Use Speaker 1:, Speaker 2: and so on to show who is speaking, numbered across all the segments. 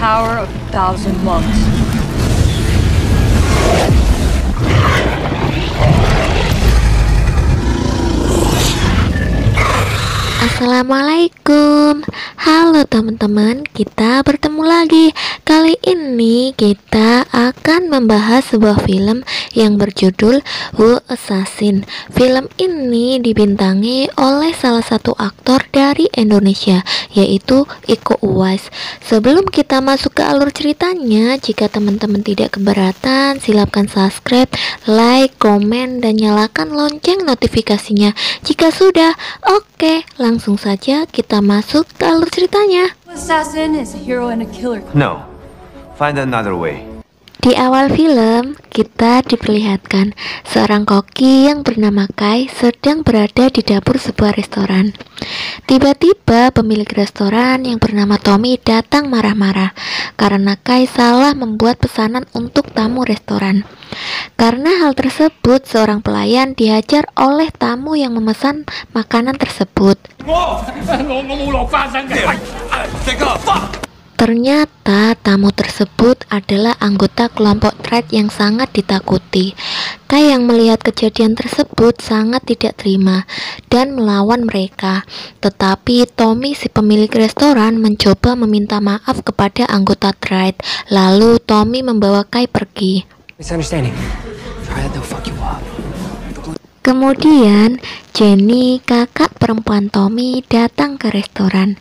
Speaker 1: power of 1,000 monks.
Speaker 2: Assalamualaikum. Halo teman-teman, kita bertemu lagi. Kali ini kita akan membahas sebuah film yang berjudul Who Assassin. Film ini dibintangi oleh salah satu aktor dari Indonesia, yaitu Iko Uwais. Sebelum kita masuk ke alur ceritanya, jika teman-teman tidak keberatan, silakan subscribe, like, komen, dan nyalakan lonceng notifikasinya. Jika sudah, oke, langsung saja kita masuk ke alur ceritanya.
Speaker 1: Assassin is a hero and a killer.
Speaker 3: No. Find another way.
Speaker 2: Di awal film, kita diperlihatkan seorang koki yang bernama Kai sedang berada di dapur sebuah restoran. Tiba-tiba pemilik restoran yang bernama Tommy datang marah-marah karena Kai salah membuat pesanan untuk tamu restoran. Karena hal tersebut, seorang pelayan dihajar oleh tamu yang memesan makanan tersebut. Ternyata tamu tersebut adalah anggota kelompok Triad yang sangat ditakuti. Kai yang melihat kejadian tersebut sangat tidak terima dan melawan mereka. Tetapi Tommy, si pemilik restoran, mencoba meminta maaf kepada anggota Triad. Lalu Tommy membawa Kai pergi. Kemudian Jenny, kakak perempuan Tommy, datang ke restoran.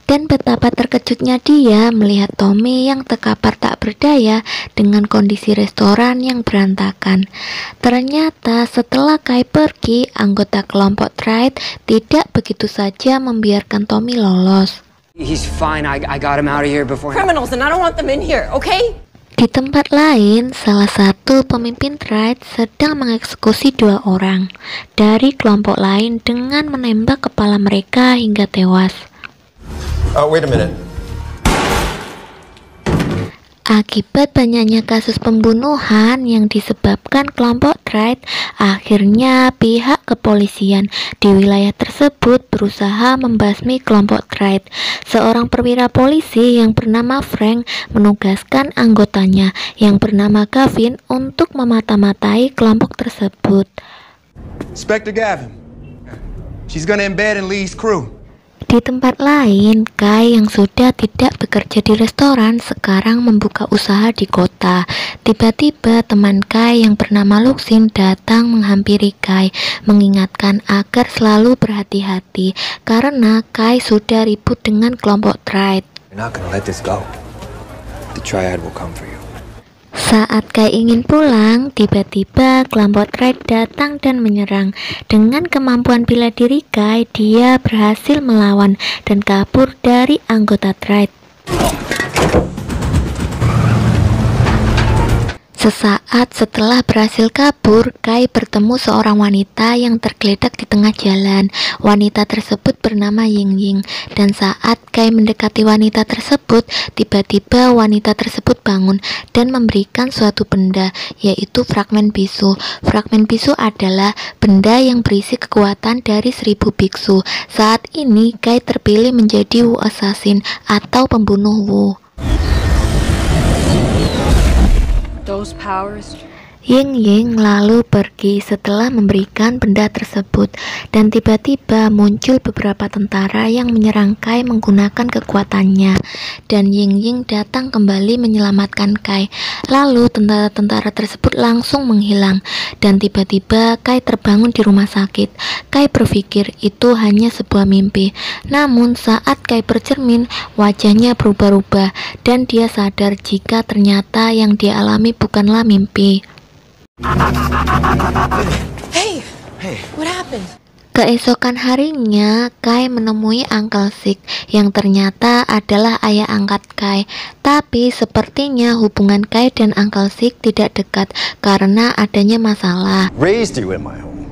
Speaker 2: Dan betapa terkejutnya dia melihat Tommy yang terkapar tak berdaya dengan kondisi restoran yang berantakan. Ternyata setelah Kai pergi, anggota kelompok Triad tidak begitu saja membiarkan Tommy lolos.
Speaker 4: He's fine. I got him out of here before.
Speaker 5: Criminals, and I don't want them in here, okay?
Speaker 2: Di tempat lain, salah satu pemimpin Triad sedang mengeksekusi 2 orang dari kelompok lain dengan menembak kepala mereka hingga tewas.
Speaker 3: Wait a minute.
Speaker 2: Akibat banyaknya kasus pembunuhan yang disebabkan kelompok Triad, akhirnya pihak kepolisian di wilayah tersebut berusaha membasmi kelompok Triad. Seorang perwira polisi yang bernama Frank menugaskan anggotanya yang bernama Gavin untuk memata-matai kelompok tersebut.
Speaker 6: Inspector Gavin, she's gonna embed in Lee's crew.
Speaker 2: Di tempat lain, Kai yang sudah tidak bekerja di restoran sekarang membuka usaha di kota. Tiba-tiba teman Kai yang bernama Luxin datang menghampiri Kai, mengingatkan agar selalu berhati-hati karena Kai sudah ribut dengan kelompok Triad.
Speaker 6: You're not gonna let this go. The Triad will come for you.
Speaker 2: Saat Kai ingin pulang, tiba-tiba kelompok Triad datang dan menyerang. Dengan kemampuan bela diri Kai, dia berhasil melawan dan kabur dari anggota Triad. Sesaat setelah berhasil kabur, Kai bertemu seorang wanita yang tergeletak di tengah jalan. Wanita tersebut bernama Ying Ying, dan saat Kai mendekati wanita tersebut, tiba-tiba wanita tersebut bangun dan memberikan suatu benda, yaitu fragmen bisu. Fragmen bisu adalah benda yang berisi kekuatan dari 1000 biksu. Saat ini Kai terpilih menjadi Who Assassin atau pembunuh Wu.
Speaker 1: Those powers.
Speaker 2: Ying Ying lalu pergi setelah memberikan benda tersebut, dan tiba-tiba muncul beberapa tentara yang menyerang Kai menggunakan kekuatannya, dan Ying Ying datang kembali menyelamatkan Kai. Lalu tentara-tentara tersebut langsung menghilang, dan tiba-tiba Kai terbangun di rumah sakit. Kai berpikir itu hanya sebuah mimpi, namun saat Kai bercermin, wajahnya berubah-ubah dan dia sadar jika ternyata yang dia alami bukanlah mimpi.
Speaker 5: Hey, what happened?
Speaker 2: Keesokan harinya, Kai menemui Uncle Sik yang ternyata adalah ayah angkat Kai. Tapi sepertinya hubungan Kai dan Uncle Sik tidak dekat karena adanya masalah.
Speaker 6: Raised you in my home.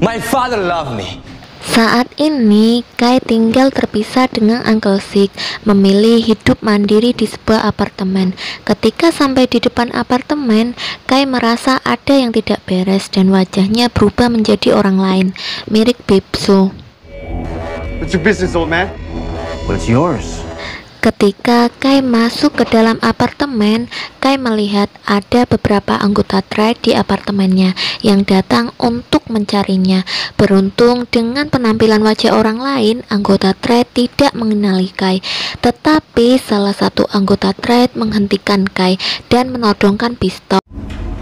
Speaker 6: My father loved me.
Speaker 2: Saat ini, Kai tinggal terpisah dengan Uncle Sik, memilih hidup mandiri di sebuah apartemen. Ketika sampai di depan apartemen, Kai merasa ada yang tidak beres dan wajahnya berubah menjadi orang lain, mirip Bipsu.
Speaker 6: What's your business, old man?
Speaker 3: What's yours?
Speaker 2: Ketika Kai masuk ke dalam apartemen, Kai melihat ada beberapa anggota Triad di apartemennya yang datang untuk mencarinya. Beruntung dengan penampilan wajah orang lain, anggota Triad tidak mengenali Kai. Tetapi salah satu anggota Triad menghentikan Kai dan menodongkan pistol.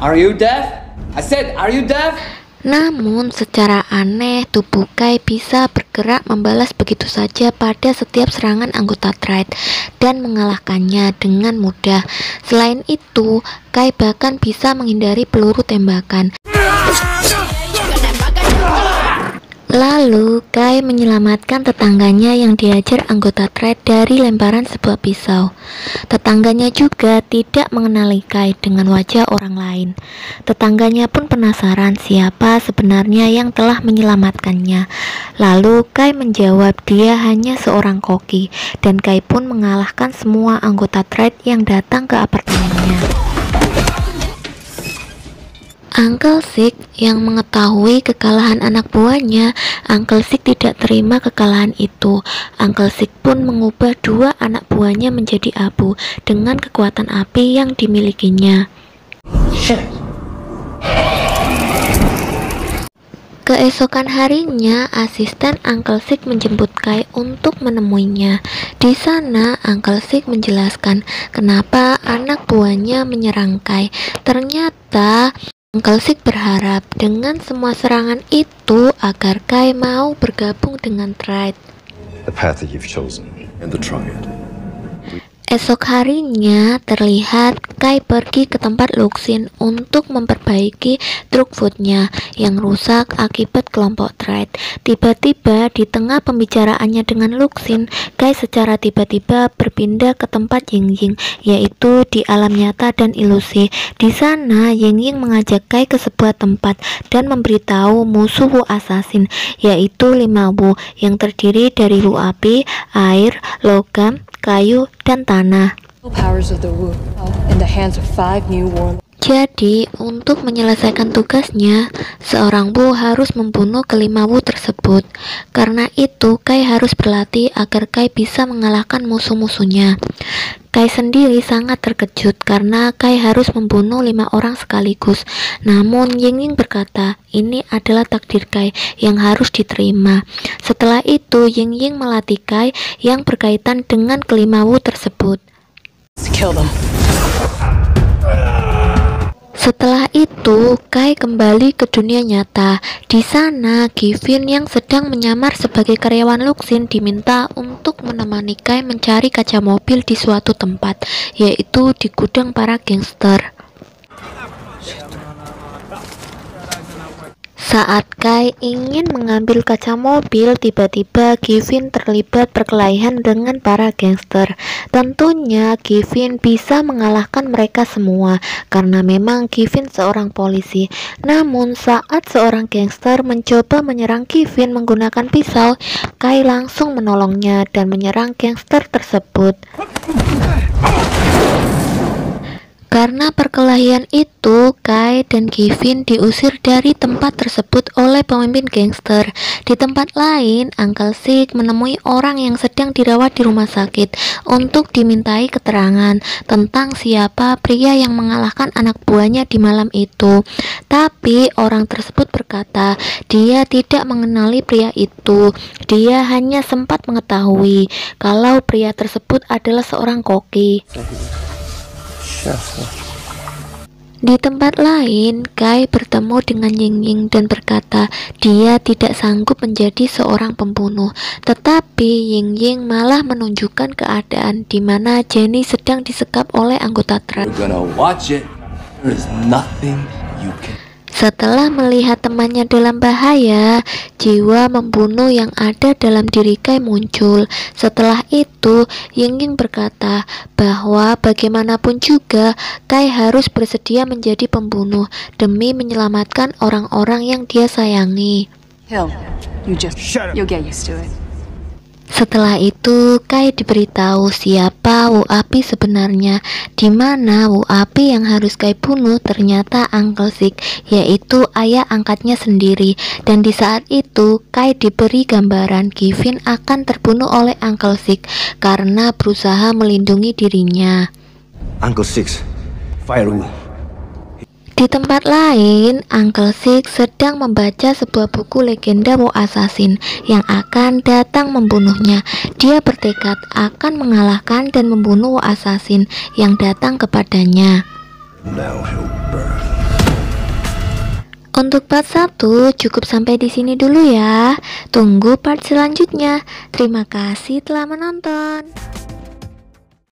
Speaker 4: Are you deaf? I said, are you deaf?
Speaker 2: Namun secara aneh tubuh Kai bisa bergerak membalas begitu saja pada setiap serangan anggota Triad dan mengalahkannya dengan mudah. Selain itu, Kai bahkan bisa menghindari peluru tembakan. Lalu Kai menyelamatkan tetangganya yang diajar anggota Triad dari lemparan sebuah pisau. Tetangganya juga tidak mengenali Kai dengan wajah orang lain. Tetangganya pun penasaran siapa sebenarnya yang telah menyelamatkannya. Lalu Kai menjawab dia hanya seorang koki, dan Kai pun mengalahkan semua anggota Triad yang datang ke apartemennya. Uncle Sick yang mengetahui kekalahan anak buahnya, Uncle Sick tidak terima kekalahan itu. Uncle Sick pun mengubah dua anak buahnya menjadi abu dengan kekuatan api yang dimilikinya. Keesokan harinya, asisten Uncle Sick menjemput Kai untuk menemuinya. Di sana, Uncle Sick menjelaskan kenapa anak buahnya menyerang Kai. Ternyata Uncle Sick berharap dengan semua serangan itu agar Kai mau bergabung dengan Triad.
Speaker 3: The path that you've chosen and the Triad.
Speaker 2: Esok harinya terlihat Kai pergi ke tempat Luxin untuk memperbaiki truk foodnya yang rusak akibat kelompok Triad. Tiba-tiba di tengah pembicaraannya dengan Luxin, Kai secara tiba-tiba berpindah ke tempat Ying Ying, yaitu di alam nyata dan ilusi. Di sana Ying Ying mengajak Kai ke sebuah tempat dan memberitahu musuh Wu Assassin, yaitu 5 Wu yang terdiri dari Wu api, air, logam, kayu, dan tanah.
Speaker 1: Powers of the Wu in the hands of 5 new warlords.
Speaker 2: Jadi, untuk menyelesaikan tugasnya, seorang Wu harus membunuh kelima Wu tersebut. Karena itu, Kai harus berlatih agar Kai bisa mengalahkan musuh-musuhnya. Kai sendiri sangat terkejut karena Kai harus membunuh 5 orang sekaligus. Namun Ying Ying berkata, ini adalah takdir Kai yang harus diterima. Setelah itu, Ying Ying melatih Kai yang berkaitan dengan kelima Wu tersebut.
Speaker 1: Kill them.
Speaker 2: Setelah itu, Kai kembali ke dunia nyata. Di sana, Givin yang sedang menyamar sebagai karyawan Luxin diminta untuk menemani Kai mencari kaca mobil di suatu tempat, yaitu di gudang para gangster. Saat Kai ingin mengambil kaca mobil, tiba-tiba Givin terlibat perkelahian dengan para gangster. Tentunya Givin bisa mengalahkan mereka semua karena memang Givin seorang polisi. Namun saat seorang gangster mencoba menyerang Givin menggunakan pisau, Kai langsung menolongnya dan menyerang gangster tersebut. Karena perkelahian itu, Kai dan Givin diusir dari tempat tersebut oleh pemimpin gangster. Di tempat lain, Uncle Sick menemui orang yang sedang dirawat di rumah sakit untuk dimintai keterangan tentang siapa pria yang mengalahkan anak buahnya di malam itu. Tapi orang tersebut berkata dia tidak mengenali pria itu. Dia hanya sempat mengetahui kalau pria tersebut adalah seorang koki. Di tempat lain, Kai bertemu dengan Ying Ying dan berkata dia tidak sanggup menjadi seorang pembunuh. Tetapi Ying Ying malah menunjukkan keadaan di mana Jenny sedang disekap oleh anggota Triad. Setelah melihat temannya dalam bahaya, jiwa membunuh yang ada dalam diri Kai muncul. Setelah itu, Ying Ying berkata bahwa bagaimanapun juga Kai harus bersedia menjadi pembunuh demi menyelamatkan orang-orang yang dia sayangi.
Speaker 1: Hill, you'll get used to it.
Speaker 2: Setelah itu, Kai diberitahu siapa Wu Api sebenarnya, di mana Wu Api yang harus Kai bunuh ternyata Uncle Sik, yaitu ayah angkatnya sendiri. Dan di saat itu, Kai diberi gambaran Givin akan terbunuh oleh Uncle Sik karena berusaha melindungi dirinya.
Speaker 3: Uncle Six, fire Wu.
Speaker 2: Di tempat lain, Uncle Sik sedang membaca sebuah buku legenda Wu Assassin yang akan datang membunuhnya. Dia bertekad akan mengalahkan dan membunuh Wu Assassin yang datang kepadanya.
Speaker 3: Now he'll burn.
Speaker 2: Untuk part 1 cukup sampai di sini dulu ya. Tunggu part selanjutnya. Terima kasih telah menonton.